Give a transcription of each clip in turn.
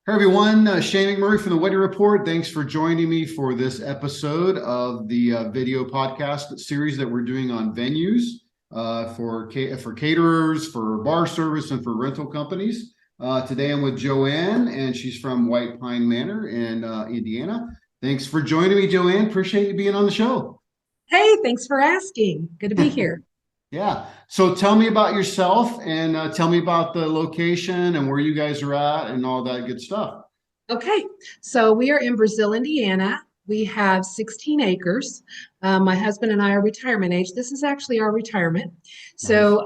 Hey everyone, Shane McMurray from the Wedding Report. Thanks for joining me for this episode of the video podcast series that we're doing on venues for caterers, for bar service, and for rental companies. Today I'm with Jo Ann, and she's from White Pine Manor in Indiana. Thanks for joining me, Jo Ann. Appreciate you being on the show. Hey, thanks for asking. Good to be here. Yeah. So tell me about yourself and tell me about the location and where you guys are at and all that good stuff. Okay, so we are in Brazil, Indiana. We have 16 acres. My husband and I are retirement age. This is actually our retirement. Nice. So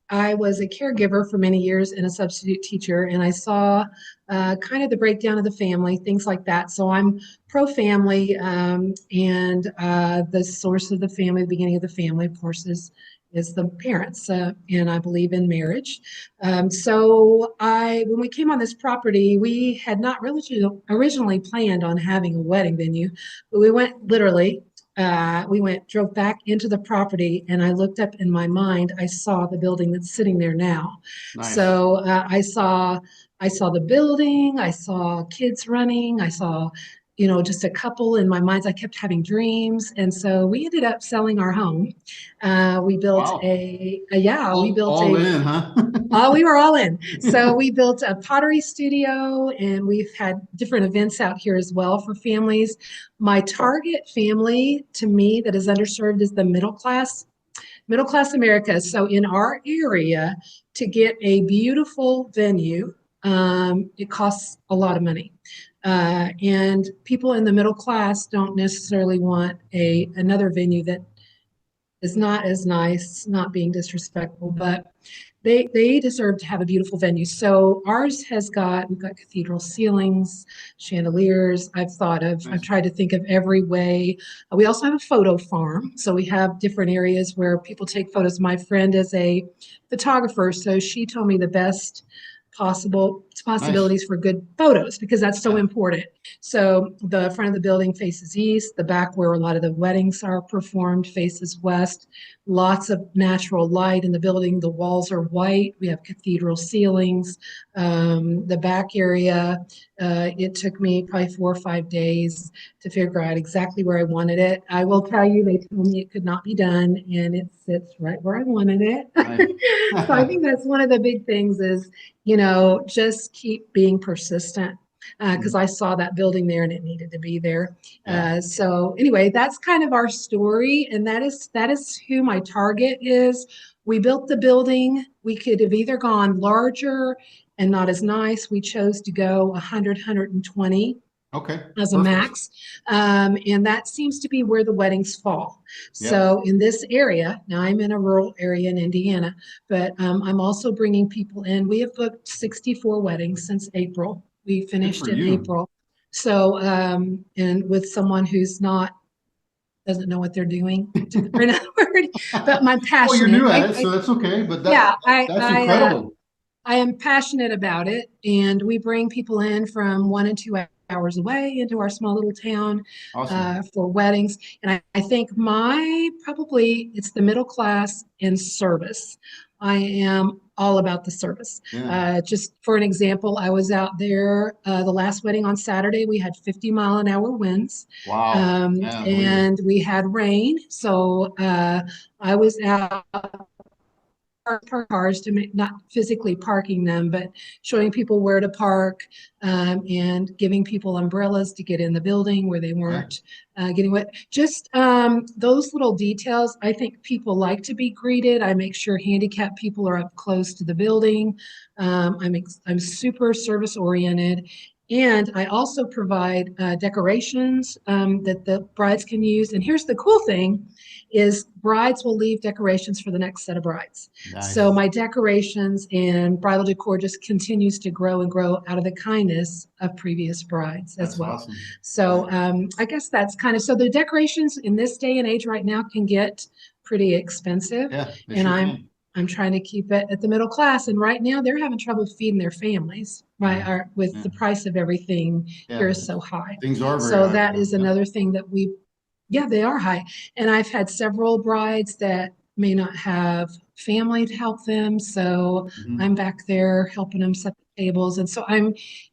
I was a caregiver for many years and a substitute teacher, and I saw kind of the breakdown of the family, things like that. So I'm pro family, and the source of the family, the beginning of the family, of course, is the parents, and I believe in marriage. When we came on this property, we had not really originally planned on having a wedding venue, but we went literally. Drove back into the property, and I looked up in my mind. I saw the building that's sitting there now. Nice. So I saw the building. I saw kids running. I saw, just a couple in my mind. I kept having dreams, and so we ended up selling our home. We built Wow. we built All a in, huh? Oh, we were all in. So we built a pottery studio, and we've had different events out here as well for families. My target family to me that is underserved is the middle class America. So in our area, to get a beautiful venue, it costs a lot of money. And people in the middle class don't necessarily want a another venue that is not as nice, not being disrespectful, but they deserve to have a beautiful venue. So ours we've got cathedral ceilings, chandeliers. I've Nice. tried to think of every way. We also have a photo farm. So we have different areas where people take photos. My friend is a photographer, so she told me the best Nice. possibilities for good photos because that's so Yeah. important. So the front of the building faces east, the back where a lot of the weddings are performed faces west. Lots of natural light in the building. The walls are white. We have cathedral ceilings. The back area, it took me probably 4 or 5 days to figure out exactly where I wanted it. I will tell you, they told me it could not be done, and it sits right where I wanted it. Nice. So I think that's one of the big things is, just keep being persistent because I saw that building there and it needed to be there. Yeah. So anyway, that's kind of our story, and that is who my target is. We built the building. We could have either gone larger and not as nice. We chose to go 100, Okay. as a Perfect. max. And that seems to be where the weddings fall. Yep. So in this area, now I'm in a rural area in Indiana, but I'm also bringing people in. We have booked 64 weddings since April. We Good for finished in you. April. So, and with someone who's not, doesn't know what they're doing, for another word, but I'm Well, you're passionate. new at it, so that's okay. But Yeah, that's incredible. I am passionate about it, and we bring people in from 1 and 2 hours away into our small little town Awesome. for weddings. And I think probably it's the middle class in service. I am all about the service. Yeah. Just for an example, I was out there the last wedding on Saturday. We had 50-mile-an-hour winds, Wow. Yeah, I believe it. and we had rain. So I was out park cars to make, not physically parking them, but showing people where to park, and giving people umbrellas to get in the building where they Yeah. weren't getting wet. Just those little details. I think people like to be greeted. I make sure handicapped people are up close to the building. I'm super service oriented. And I also provide decorations that the brides can use. And here's the cool thing is brides will leave decorations for the next set of brides. So Nice. my decorations and bridal decor just continues to grow and grow out of the kindness of previous brides as That's well. awesome. So I guess that's kind of so the decorations in this day and age right now can get pretty expensive, Yeah, they and sure I'm can. I'm trying to keep it at the middle class. And right now they're having trouble feeding their families, right? Yeah. With Yeah. the price of everything here Yeah. is so high. Things are very So high right that now. is Yep. another thing that yeah, they are high. And I've had several brides that may not have family to help them. So I'm Mhm. back there helping them set the tables. And so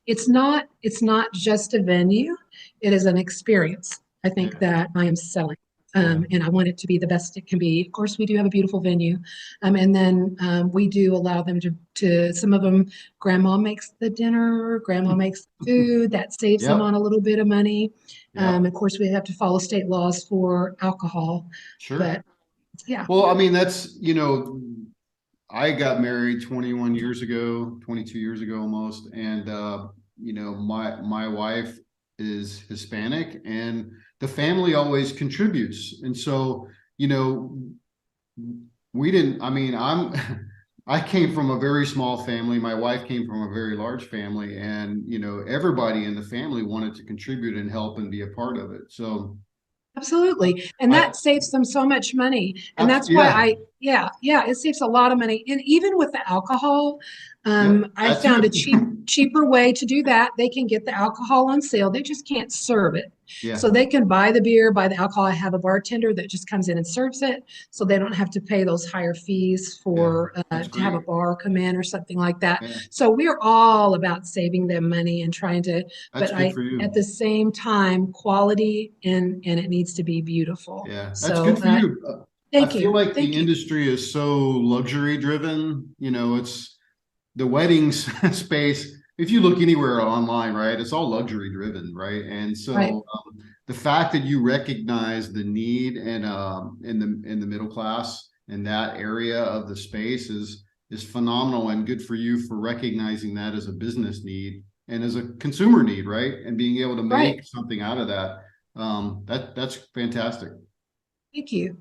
it's not just a venue, it is an experience. I think Yeah. that I am selling. Yeah. And I want it to be the best it can be. Of course, we do have a beautiful venue. And then we do allow them to some of them, grandma makes the dinner, grandma makes food, that saves them on Yep. a little bit of money. Yep. Of course, we have to follow state laws for alcohol, Sure. but yeah, Well, I mean, that's, I got married 21 years ago, 22 years ago almost. And, my wife is Hispanic and the family always contributes. And so, you know, we didn't, I mean, I came from a very small family. My wife came from a very large family and, everybody in the family wanted to contribute and help and be a part of it. So absolutely. And I, that saves them so much money. And that's why yeah, yeah, it saves a lot of money. And even with the alcohol, yep, I that found a too. cheaper way to do that. They can get the alcohol on sale. They just can't serve it. Yeah, So they can buy the beer, buy the alcohol. I have a bartender that just comes in and serves it. So they don't have to pay those higher fees yeah, for that's to have a great. bar come in or something like that. Yeah, So we're all about saving them money and trying to, that's but good I for at you. the same time, quality and it needs to be beautiful. Yeah, that's So good for you. I thank feel you. like the Thank you. industry is so luxury driven. It's the weddings space. If you look anywhere online, right, it's all luxury driven, right? And Right. so the fact that you recognize the need and in the middle class in that area of the space is phenomenal and good for you for recognizing that as a business need and as a consumer need, right? And being able to Right. make something out of that. That's fantastic. Thank you.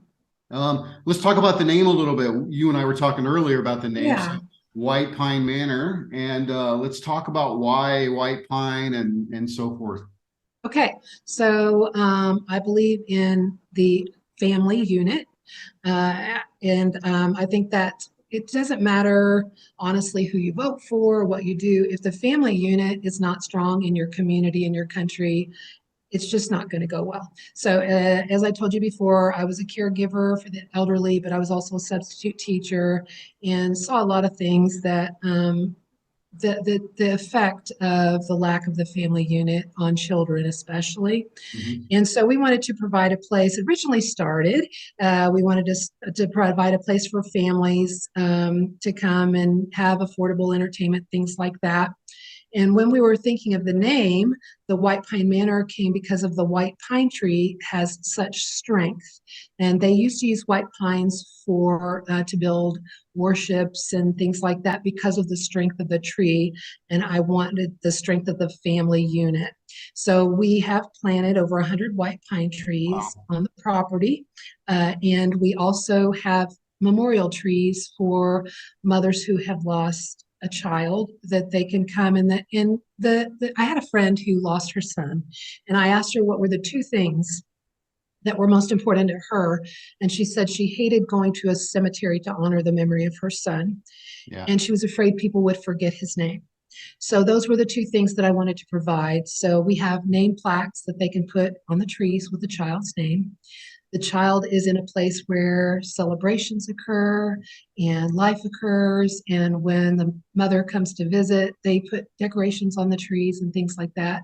Let's talk about the name a little bit. You and I were talking earlier about the name, so Yeah. White Pine Manor, and let's talk about why White Pine and so forth. Okay. So I believe in the family unit. And I think that it doesn't matter, honestly, who you vote for, what you do. If the family unit is not strong in your community, in your country, it's just not going to go well. So, as I told you before, I was a caregiver for the elderly, but I was also a substitute teacher and saw a lot of things that the effect of the lack of the family unit on children, especially. Mhm. And so we wanted to provide a place. It originally started, we wanted to provide a place for families to come and have affordable entertainment, things like that. And when we were thinking of the name, the White Pine Manor came because of the white pine tree has such strength. And they used to use white pines for to build worships and things like that because of the strength of the tree. And I wanted the strength of the family unit. So we have planted over 100 white pine trees Wow. on the property. And we also have memorial trees for mothers who have lost a child that they can come the I had a friend who lost her son and I asked her what were the two things that were most important to her and she said she hated going to a cemetery to honor the memory of her son Yeah. and she was afraid people would forget his name. So those were the two things that I wanted to provide. So we have name plaques that they can put on the trees with the child's name. The child is in a place where celebrations occur and life occurs. And when the mother comes to visit, they put decorations on the trees and things like that.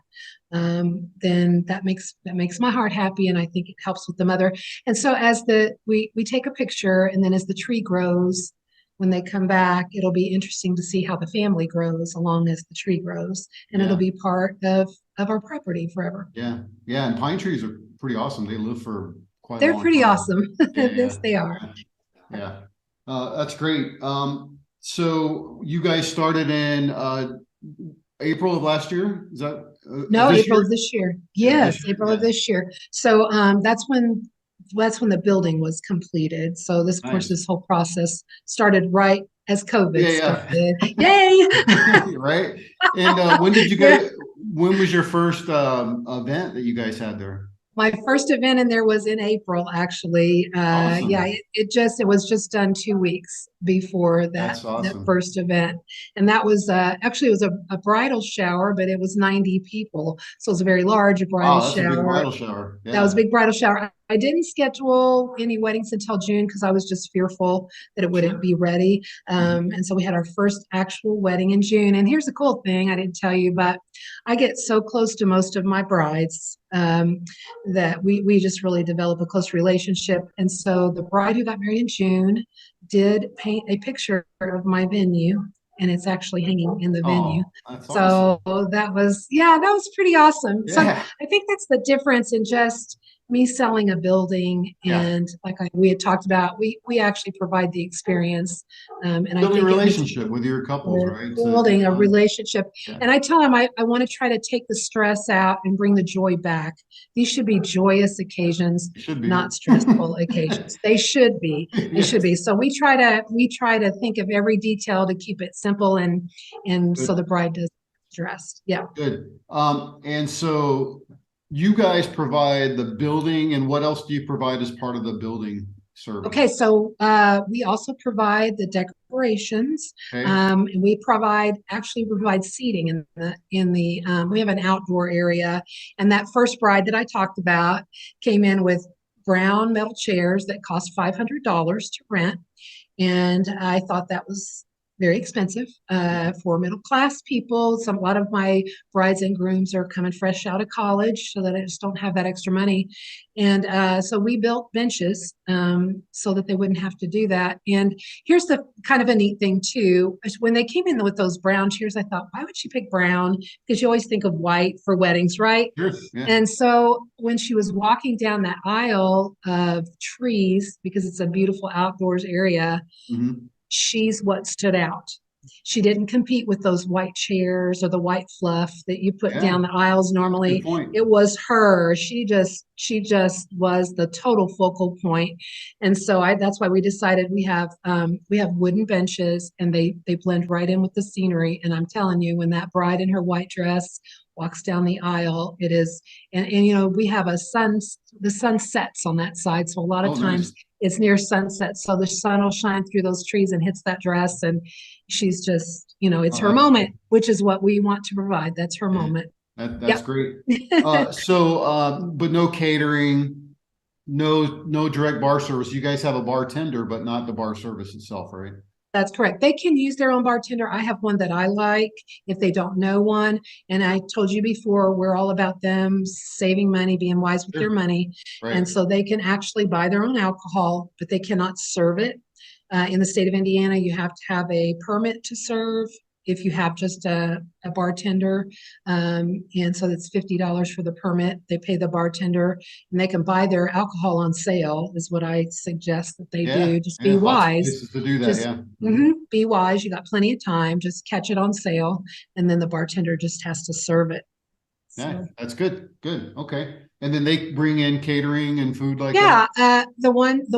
Then that makes my heart happy, and I think it helps with the mother. And so as we take a picture, and then as the tree grows, when they come back, it'll be interesting to see how the family grows along as the tree grows, and it'll Yeah. be part of our property forever. Yeah. Yeah. And pine trees are pretty awesome. They live for quite a They're long pretty time. awesome. Yeah. Yeah. Yes, they are. Yeah. Yeah. That's great. So you guys started in April of last year? Is that of No, this April year? of this year. Yeah, this Yes, year. April of Yeah. this year. So that's when the building was completed. So this, of course, Nice. this whole process started right as COVID Yeah. started. Yay! Yeah. Right. And when did you Yeah. go? When was your first event that you guys had there? My first event in there was in April, actually. Yeah, Awesome. it was just done 2 weeks. before that That's awesome. first event. And that was actually, it was a bridal shower, but it was 90 people. So it was a very large bridal Wow, that's a big shower. bridal shower. That was a Yeah, big bridal shower. I didn't schedule any weddings until June because I was just fearful that it wouldn't sure. be ready. Mhm. And so we had our first actual wedding in June. And here's the cool thing, I didn't tell you, but I get so close to most of my brides that we just really develop a close relationship. And so the bride who got married in June did paint a picture of my venue, and it's actually hanging in the venue. Oh, that's So awesome. that was, yeah, that was pretty awesome. So Yeah, I think that's the difference in just me selling a building, yeah. and we had talked about, we actually provide the experience, and I Building a think it makes relationship with your couples, we're right? building It's a fun. relationship. Yeah, And I tell them I want to try to take the stress out and bring the joy back. These should be joyous occasions, it should be. not stressful occasions. They should be. They should Yes, be. So we try to think of every detail to keep it simple, and so good, the bride does dressed. Yeah. good. And so you guys provide the building, and what else do you provide as part of the building service? Okay, so we also provide the decorations, Okay, and actually provide seating in the. We have an outdoor area, and that first bride that I talked about came in with brown metal chairs that cost $500 to rent, and I thought that was very expensive for middle class people. A lot of my brides and grooms are coming fresh out of college, so that I just don't have that extra money. And so we built benches so that they wouldn't have to do that. And here's the kind of a neat thing too. When they came in with those brown chairs, I thought, why would she pick brown? Because you always think of white for weddings, right? sure, yeah. And so when she was walking down that aisle of trees, because it's a beautiful outdoors area, Mhm. she's what stood out. She didn't compete with those white chairs or the white fluff that you put Yeah, down the aisles that's a good normally. point. It was her. She just was the total focal point. And so that's why we decided we have wooden benches, and they blend right in with the scenery. And I'm telling you, when that bride in her white dress walks down the aisle, it is, and we have the sun sets on that side. So a lot of Oh, times nice. it's near sunset. So the sun will shine through those trees and hits that dress. And she's just, it's Oh, her that's moment, which is what we want to provide. That's her yeah, moment. that's Yep. great. But no catering, no direct bar service. You guys have a bartender, but not the bar service itself, right? That's correct. They can use their own bartender. I have one that I like if they don't know one. And I told you before, we're all about them saving money, being wise with their Sure. money. And Right. so they can actually buy their own alcohol, but they cannot serve it. In the state of Indiana, you have to have a permit to serve if you have just a bartender. And so that's $50 for the permit. They pay the bartender, and they can buy their alcohol on sale, is what I suggest that they Yeah. do. Just be Yeah. Lots of wise. places to do that. Just Yeah. Mhm. be wise. You got plenty of time. Just catch it on sale, and then the bartender just has to serve it. Yeah. So That's good. Good. Okay. And then they bring in catering and food like that. yeah, the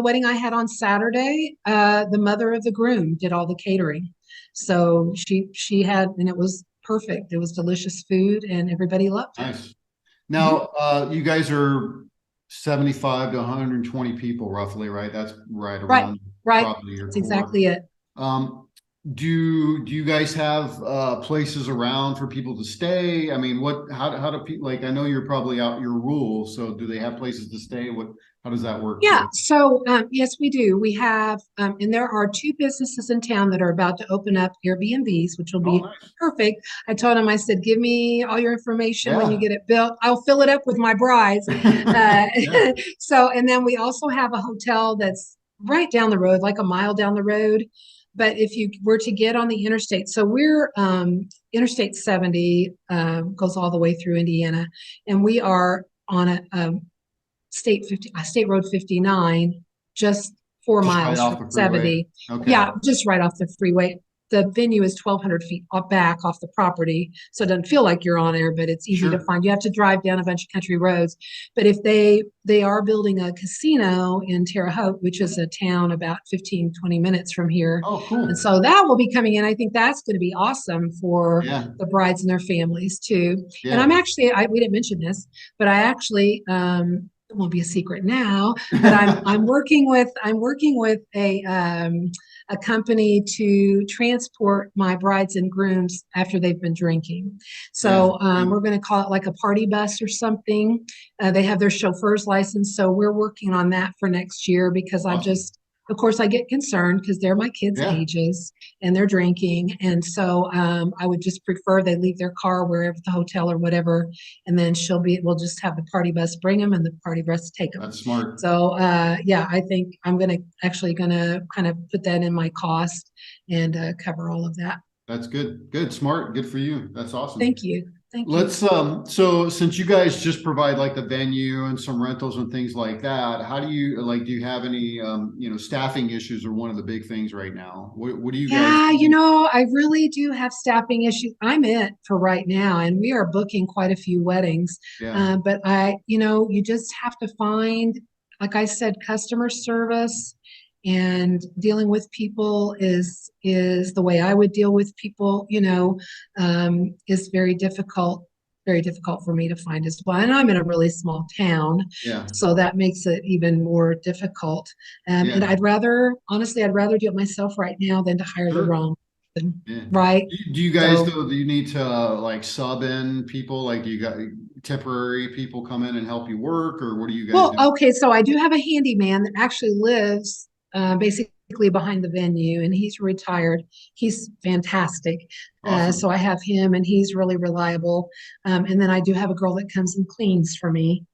wedding I had on Saturday, the mother of the groom did all the catering. So she had, and it was perfect. It was delicious food, and everybody loved it. Nice. Mhm. Now, you guys are 75 to 120 people roughly, right? That's right Right, around right. probably your That's core. exactly it. Um, do you guys have places around for people to stay? I mean, how do people, like, I know you're probably out your rules, so do they have places to stay? How does that work Yeah, too? so yes, we do. We have, and there are two businesses in town that are about to open up Airbnbs, which will Oh, be nice. perfect. I told them, I said, give me all your information when you Yeah. get it built. I'll fill it up with my brides. Uh, Yeah. so, and then we also have a hotel that's right down the road, like a mile down the road. But if you were to get on the interstate, so we're Interstate 70 goes all the way through Indiana, and we are on a State Road 59, just four Just right miles off from the freeway. 70. Okay. Yeah, just right off the freeway. The venue is 1,200 feet back off the property, so it doesn't feel like you're on air, but it's easy to Sure. find. You have to drive down a bunch of country roads. But if they are building a casino in Terre Haute, which is a town about 15, 20 minutes from here. Oh, And cool. so that will be coming in. I think that's going to be awesome for Yeah. the brides and their families too. And Yeah. we didn't mention this, but I actually, it won't be a secret now, but I'm working with a company to transport my brides and grooms after they've been drinking. So we're going to call it like a party bus or something. They have their chauffeur's license. So we're working on that for next year because I'm Awesome. just, of course, I get concerned because they're my kids' Yeah, ages and they're drinking. And so I would just prefer they leave their car wherever, the hotel or whatever. And then we'll just have the party bus bring them and the party bus take them. that's smart. So yeah, I think I'm actually gonna kind of put that in my cost and cover all of that. That's good. Good, smart. Good for you. That's awesome. Thank you. Thank you. Let's so since you guys just provide like the venue and some rentals and things like that, how do you like do you have any staffing issues are one of the big things right now? What do you guys Yeah, do? I really do have staffing issues. I'm it for right now, and we are booking quite a few weddings. Yeah, But you just have to find, like I said, customer service and dealing with people is the way I would deal with people, is very difficult for me to find as well. And I'm in a really small town, yeah, so that makes it even more difficult. And yeah. honestly, I'd rather do it myself right now than to hire the Sure. wrong person, Yeah. right? Do you guys So, though, do you need to like sub in people? Like do you got temporary people come in and help you work or what do you guys well, do? okay, so I do have a handyman that actually lives basically behind the venue, and he's retired. He's fantastic. Awesome. So I have him, and he's really reliable. And then I do have a girl that comes and cleans for me.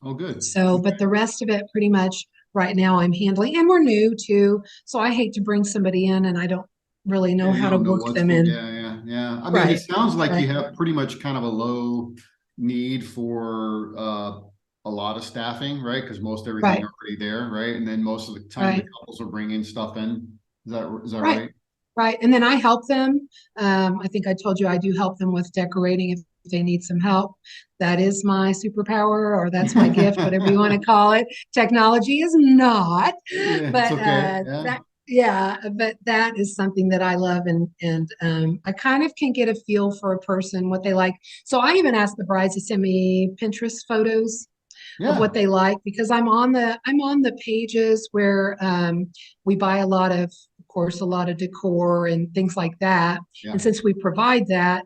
Oh, good. So, but the rest of it pretty much right now I'm handling, and we're new too. So I hate to bring somebody in and I don't really know Yeah, you how to don't know work what's them going. in. Yeah, yeah, yeah. I mean, it Right, sounds like you right, have pretty much kind of a low need for a lot of staffing, right? Because most everything right, already there, right? And then most of the time the right, couples are bringing stuff in. Is that right, right? right. And then I help them. I think I told you I do help them with decorating if they need some help. That is my superpower, or that's my gift, whatever you want to call it. Technology is not, Yeah, it's but okay. Yeah. yeah, but that is something that I love, and I kind of can get a feel for a person what they like. So I even ask the brides to send me Pinterest photos of what Yeah. they like because I'm on the pages where we buy a lot of course, a lot of decor and things like that. Yeah. And since we provide that,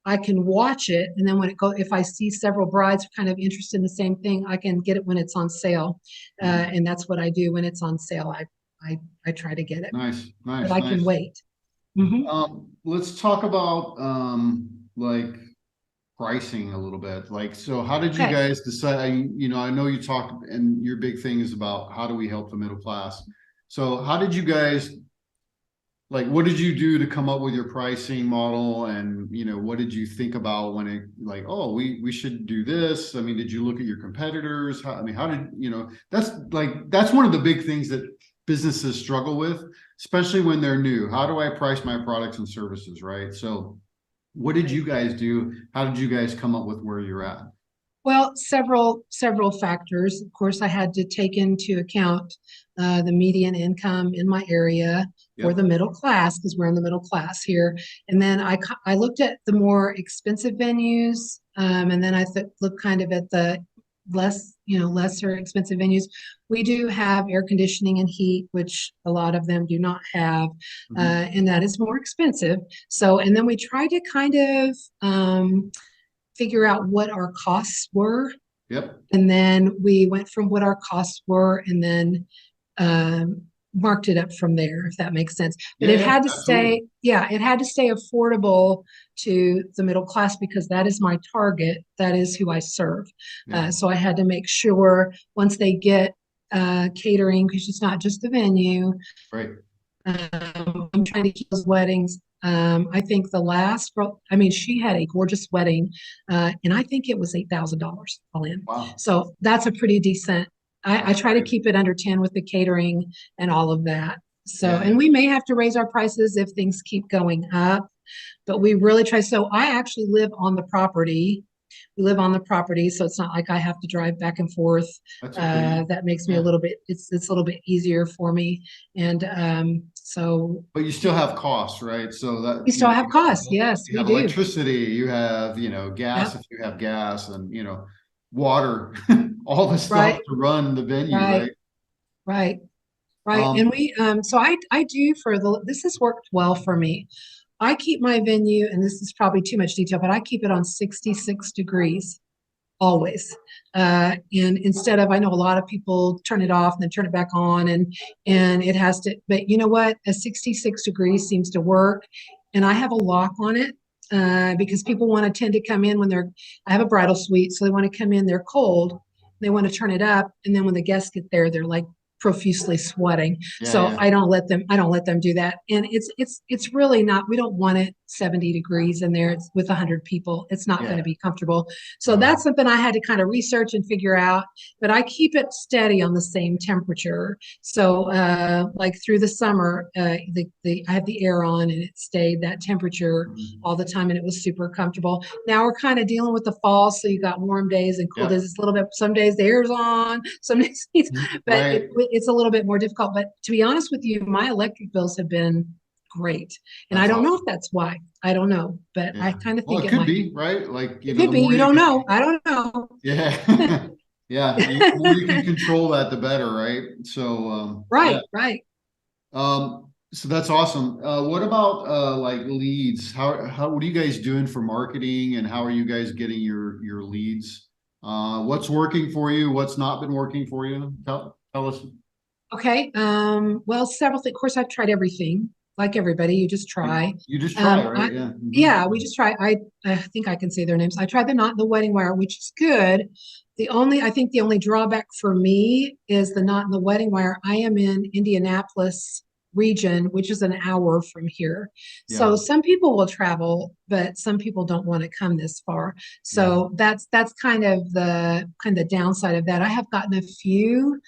I can watch it, and then if I see several brides kind of interested in the same thing, I can get it when it's on sale, Mhm. and that's what I do when it's on sale. I try to get it, Nice, but nice, I can nice. wait. Hmm. Let's talk about like pricing a little bit. Like, so how did you Okay. guys decide? I know you talked and your big thing is about how do we help the middle class. So how did you guys like what did you do to come up with your pricing model and what did you think about when it like oh we should do this? I mean, did you look at your competitors? How did that's one of the big things that businesses struggle with, especially when they're new. How do I price my products and services, right? So what did Right. you guys do? How did you guys come up with where you're at? Well, several factors. Of course, I had to take into account the median income in my area for the Yep. middle class because we're in the middle class here. And then I looked at the more expensive venues, and then I looked kind of at the lesser expensive venues. We do have air conditioning and heat, which a lot of them do not have, Mhm. and that is more expensive. So, and then we tried to kind of figure out what our costs were. Yep. And then we went from what our costs were and then um, marked it up from there, if that makes sense. But Yeah, yeah, absolutely. it had to stay affordable to the middle class because that is my target. That is who I serve. Yeah. So I had to make sure once they get catering, because it's not just the venue, Right. I'm trying to keep those weddings. I think the last girl, I mean, she had a gorgeous wedding, and I think it was $8,000 all in. Wow. So that's a pretty decent. I That's try to great. keep it under 10 with the catering and all of that. So, Yeah, and yeah. we may have to raise our prices if things keep going up, but we really try. So I actually live on the property. We live on the property, so it's not like I have to drive back and forth. That's okay. That makes me a Yeah. little bit. It's a little bit easier for me, and so But you still have costs, right? So we that, still have costs. Yes, you we have do. electricity, you have, gas Yep. if you have gas and, water, all the stuff Right. to run the venue, Right. right? Right. Right. And we, so I do this has worked well for me. I keep my venue, and this is probably too much detail, but I keep it on 66 degrees always. And instead of, I know a lot of people turn it off and then turn it back on, and it has to, but you know what? A 66 degrees seems to work. And I have a lock on it because people want to tend to come in when I have a bridal suite, so they want to come in, they're cold, they want to turn it up, and then when the guests get there, they're like profusely sweating. Yeah, So yeah. I don't let them do that. And it's really not, we don't want it 70 degrees in there. It's with 100 people. It's not going Yeah. to be comfortable. So Right. that's something I had to kind of research and figure out, but I keep it steady on the same temperature. So like through the summer, I have the air on and it stayed that temperature Mhm. all the time, and it was super comfortable. Now we're kind of dealing with the fall, so you got warm days and cool Yep. days. It's a little bit, some days the air's on, some days but Right. it's a little bit more difficult. But to be honest with you, my electric bills have been great. And I That's don't know if awesome. that's why. I don't know, but I Yeah. kind of Well, think it it could might be. be, right? Like, It the could be. more You you don't can, know. I don't know. yeah. Yeah. The more you can control that, the better, right? So, yeah. Right, right. So that's awesome. What about like leads? What are you guys doing for marketing, and how are you guys getting your leads? What's working for you? What's not been working for you? Tell us. Okay. Well, several things. Of course, I've tried everything. Like everybody, you just try. You just try, I right? Yeah. Yeah, we just try. I think I can say their names. I tried the knot and the wedding wire, which is good. I think the only drawback for me is the knot and the wedding wire. I am in Indianapolis region, which is an hour from here. Yeah. So some people will travel, but some people don't want to come this far. Yeah. So that's kind of downside of that. I have gotten a few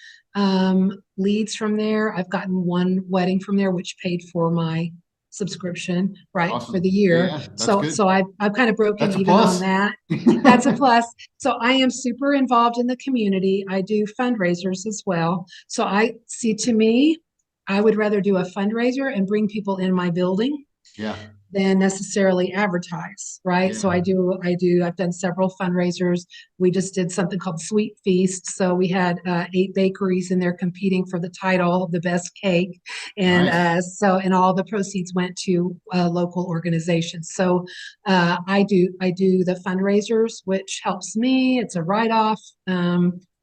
leads from there. I've gotten one wedding from there, which paid for my subscription, right, for Awesome. the Yeah. year. Yeah. That's So good. so I've kind of broken That's a even on plus. that. That's a plus. So I am super involved in the community. I do fundraisers as well. So I see, to me, I would rather do a fundraiser and bring people in my building Yeah. than necessarily advertise, right? So Yeah. I've done several fundraisers. We just did something called Sweet Feast. So we had 8 bakeries in there competing for the title of the best cake. And Nice. and all the proceeds went to local organizations. So I do the fundraisers, which helps me. It's a write-off.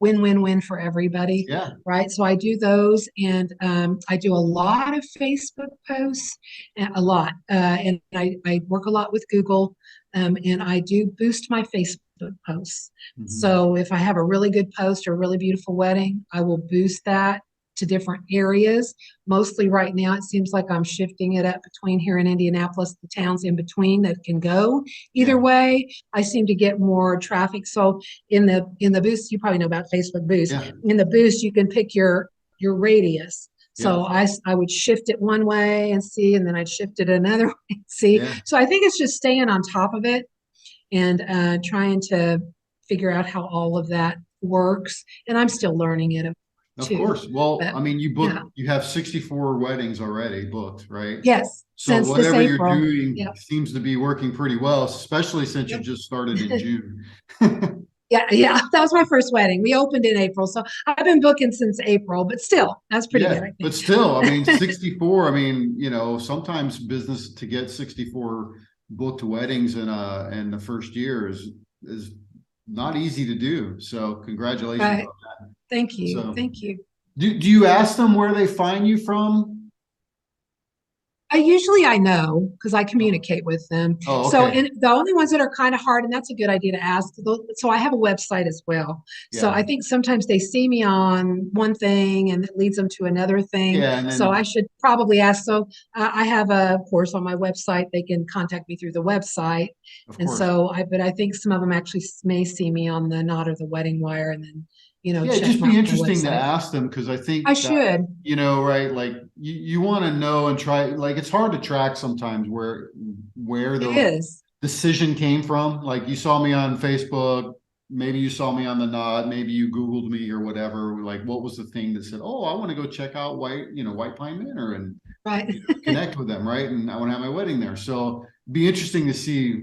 Win-win-win for everybody, Yeah. right? So I do those, and I do a lot of Facebook posts, a lot. And I work a lot with Google, and I do boost my Facebook posts. Mhm. So if I have a really good post or a really beautiful wedding, I will boost that to different areas. Mostly right now, it seems like I'm shifting it up between here in Indianapolis, the towns in between that can go either Yeah. way. I seem to get more traffic. So in the boost, you probably know about Facebook boost. Yeah. In the boost, you can pick your radius. Yep. So I would shift it one way and see, and then I'd shift it another way and see. Yeah. So I think it's just staying on top of it and trying to figure out how all of that works. And I'm still learning it Of too. course. Well, But I mean, yeah, you have 64 weddings already booked, right? yes, So since this whatever you're April. doing Yep. seems to be working pretty well, especially since you Yep. just started in June. Yeah, yeah, that was my first wedding. We opened in April, so I've been booking since April, but still, that's pretty good, Yeah, I but think. still, I mean, 64, I mean, sometimes business to get 64 booked weddings in the first year is not easy to do. So congratulations Right. on that. Thank you. So Thank you. do you ask them where they find you from? I know because I communicate with them. Oh, So, okay. and the only ones that are kind of hard, and that's a good idea to ask. So, I have a website as well. So, Yeah. I think sometimes they see me on one thing and it leads them to another thing. Yeah, and So, I then should probably ask. So, I have a course on my website. They can contact me through the website. of And course. so, but I think some of them actually may see me on the knot or the wedding wire and then, Yeah, it'd check just my be interesting to website. ask them because I think I that, should. right, like you want to know and try, like it's hard to track sometimes where It the is. decision came from. Like you saw me on Facebook, maybe you saw me on the Nod, maybe you Googled me or whatever. Like what was the thing that said, "Oh, I want to go check out White Pine Manor and Right. connect with them, right? And I want to have my wedding there." So be interesting to see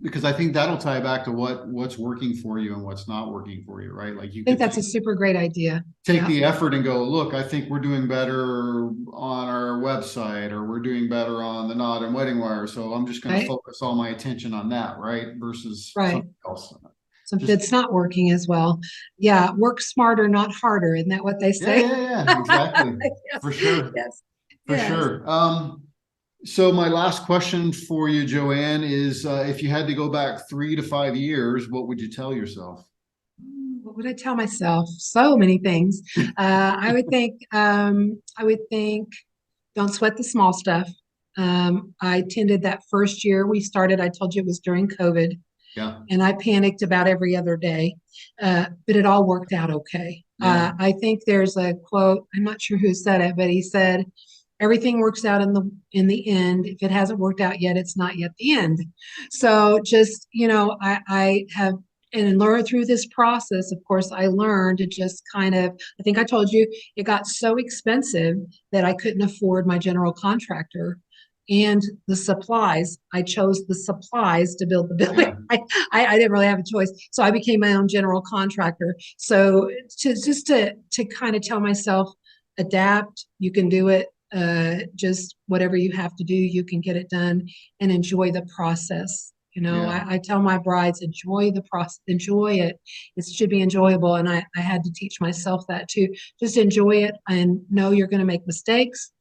because I think that'll tie back to what's working for you and what's not working for you, right? Like you Think could that's a take super great idea. take the effort and go, look, I think we're doing better on our website, or we're doing better on the knot and wedding wire. So I'm just going to focus all my attention on that, right? Versus something else. So if it's not working as well. Yeah. Work smarter, not harder. Isn't that what they say? Yeah, exactly. Yes. For sure. Yes. For sure. So my last question for you, Jo Ann, is if you had to go back 3 to 5 years, what would you tell yourself? What would I tell myself? So many things. I would think, don't sweat the small stuff. I attended that first year we started. I told you it was during COVID. Yeah. And I panicked about every other day, but it all worked out okay. Yeah. I think there's a quote. I'm not sure who said it, but he said, "Everything works out in the end. If it hasn't worked out yet, it's not yet the end." So just I have and learned through this process. Of course, I learned to just kind of. I think I told you it got so expensive that I couldn't afford my general contractor and the supplies. I chose the supplies to build the building. Yeah. I didn't really have a choice. So I became my own general contractor. So to kind of tell myself, adapt, you can do it. Just whatever you have to do, you can get it done, and enjoy the process. I tell my brides, enjoy the process, enjoy it. It should be enjoyable. And I had to teach myself that too. Just enjoy it and know you're going to make mistakes,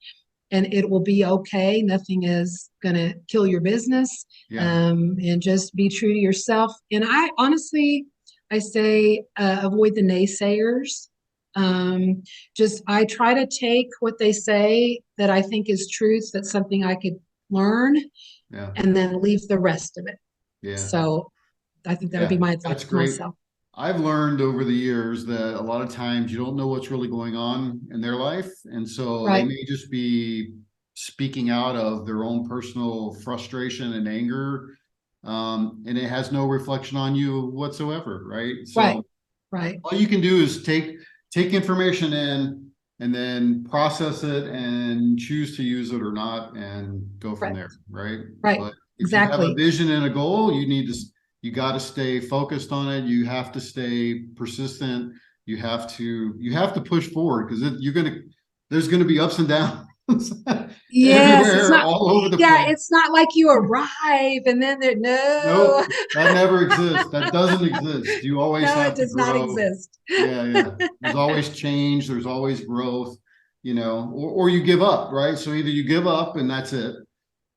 and it will be okay. Nothing is going to kill your business. And just be true to yourself. And I honestly, I say, avoid the naysayers. I try to take what they say that I think is truth, that's something I could learn, and then leave the rest of it. So I think that would be my advice to myself. I've learned over the years that a lot of times you don't know what's really going on in their life. And so they may just be speaking out of their own personal frustration and anger. And it has no reflection on you whatsoever. Right. So all you can do is take information in and then process it and choose to use it or not and go from there. Right. But if you have a vision and a goal, you got to stay focused on it. You have to stay persistent. You have to push forward, because there's going to be ups and downs. Everywhere, all over the place. It's not like you arrive and then Nope, that never exists. That doesn't exist. You always have to grow. It does not exist. There's always change. There's always growth, or you give up, right? So either you give up and that's it,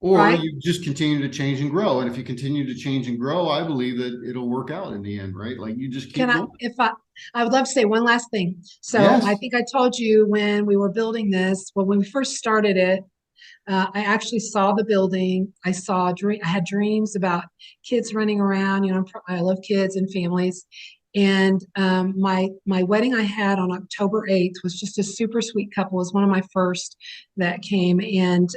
or you just continue to change and grow. And if you continue to change and grow, I believe that it'll work out in the end, right? Like you just keep going. I would love to say one last thing. So I think I told you when we were building this, when we first started it, I actually saw the building. I had dreams about kids running around. I love kids and families. And my wedding I had on October 8th was just a super sweet couple. It was one of my first that came. And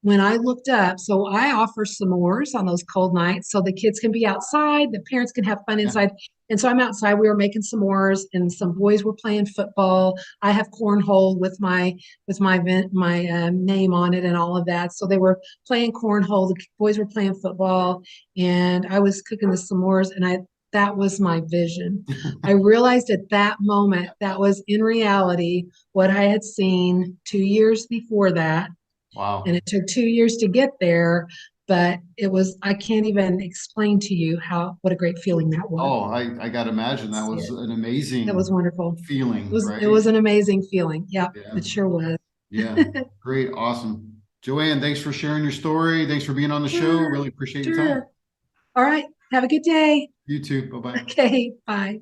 when I looked up, so I offer s'mores on those cold nights so the kids can be outside, the parents can have fun inside. And so I'm outside, we were making s'mores, and some boys were playing football. I have cornhole with my name on it and all of that. So they were playing cornhole, the boys were playing football, and I was cooking the s'mores, and that was my vision. I realized at that moment that was in reality what I had seen 2 years before that. Wow. And it took 2 years to get there, but I can't even explain to you what a great feeling that was. Oh, I got to imagine that was an amazing, that was wonderful feeling. It was an amazing feeling. Yeah, it sure was. Great. Awesome. Jo Ann, thanks for sharing your story. Thanks for being on the show. Really appreciate your time. All right. Have a good day. You too. Bye-bye. Okay. Bye.